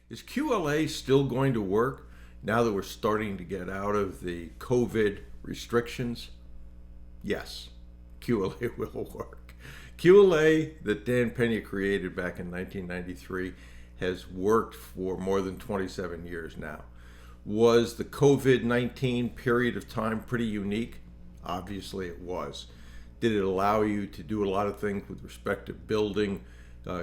Is QLA still going to work now that we're starting to get out of the COVID restrictions? Yes, QLA will work. QLA that Dan Pena created back in 1993 has worked for more than 27 years now. Was the COVID-19 period of time pretty unique? Obviously it was. Did it allow you to do a lot of things with respect to building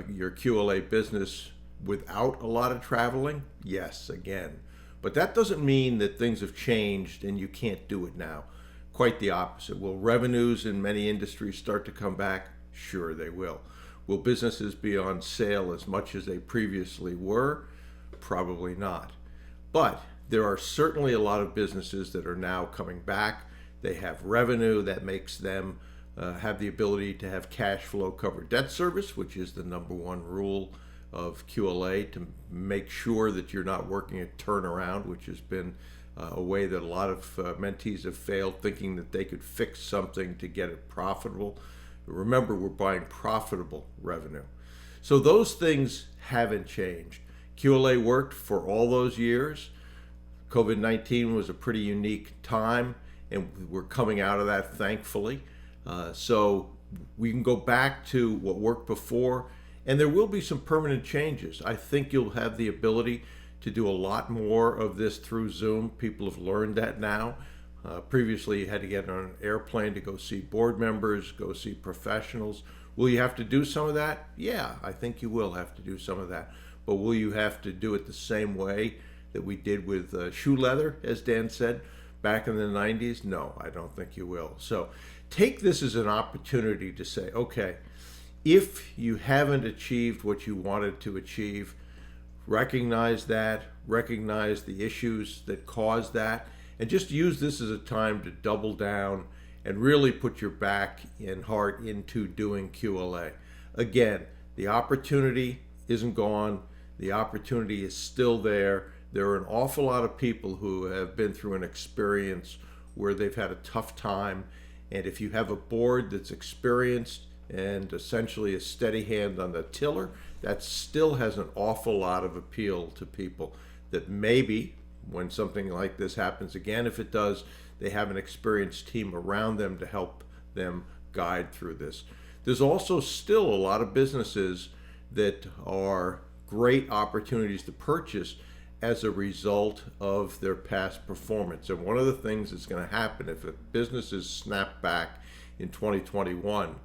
your QLA business without a lot of traveling? Yes, again. But that doesn't mean that things have changed and you can't do it now. Quite the opposite. Will revenues in many industries start to come back? Sure, they will. Will businesses be on sale as much as they previously were? Probably not. But there are certainly a lot of businesses that are now coming back. They have revenue that makes them have the ability to have cash flow cover debt service, which is the number one rule of QLA, to make sure that you're not working a turnaround, which has been a way that a lot of mentees have failed, thinking that they could fix something to get it profitable. Remember, we're buying profitable revenue. So those things haven't changed. QLA worked for all those years. COVID-19 was a pretty unique time, and we're coming out of that, thankfully. So we can go back to what worked before, and there will be some permanent changes. I think you'll have the ability to do a lot more of this through Zoom. People have learned that now. Previously, you had to get on an airplane to go see board members, go see professionals. Will you have to do some of that? Yeah, I think you will have to do some of that. But will you have to do it the same way that we did with shoe leather, as Dan said, back in the 90s? No, I don't think you will. So take this as an opportunity to say, okay, if you haven't achieved what you wanted to achieve, recognize that, recognize the issues that caused that, and just use this as a time to double down and really put your back and heart into doing QLA. Again, the opportunity isn't gone. The opportunity is still there. There are an awful lot of people who have been through an experience where they've had a tough time. And if you have a board that's experienced and essentially a steady hand on the tiller, that still has an awful lot of appeal to people that maybe when something like this happens again, if it does, they have an experienced team around them to help them guide through this. There's also still a lot of businesses that are great opportunities to purchase as a result of their past performance. And one of the things that's going to happen if businesses snap back in 2021,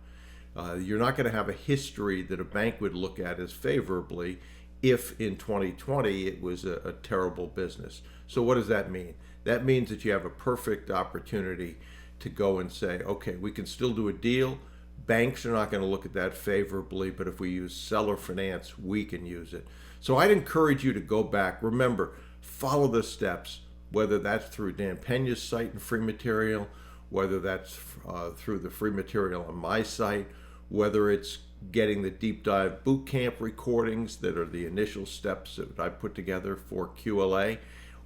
you're not going to have a history that a bank would look at as favorably if in 2020 it was a terrible business. So what does that mean? That means that you have a perfect opportunity to go and say, okay, we can still do a deal. Banks are not going to look at that favorably, but if we use seller finance, we can use it. So I'd encourage you to go back. Remember, follow the steps, whether that's through Dan Pena's site and free material, whether that's through the free material on my site, whether it's getting the deep dive boot camp recordings that are the initial steps that I put together for QLA,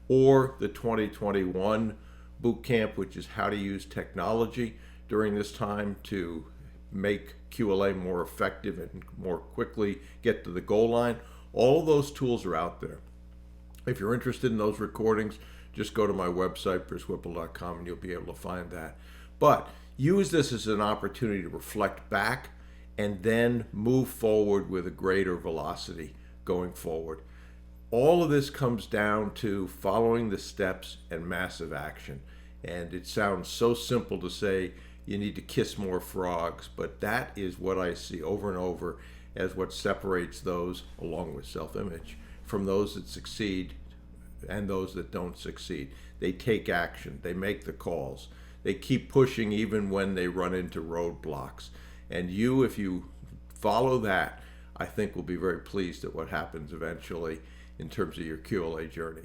or the 2021 boot camp, which is how to use technology during this time to make QLA more effective and more quickly get to the goal line. All of those tools are out there. If you're interested in those recordings, just go to my website, brucewhipple.com, and you'll be able to find that. But use this as an opportunity to reflect back and then move forward with a greater velocity going forward. All of this comes down to following the steps and massive action. And it sounds so simple to say you need to kiss more frogs, but that is what I see over and over as what separates those, along with self-image, from those that succeed and those that don't succeed. They take action, they make the calls, they keep pushing even when they run into roadblocks. And you, if you follow that, I think will be very pleased at what happens eventually in terms of your QLA journey.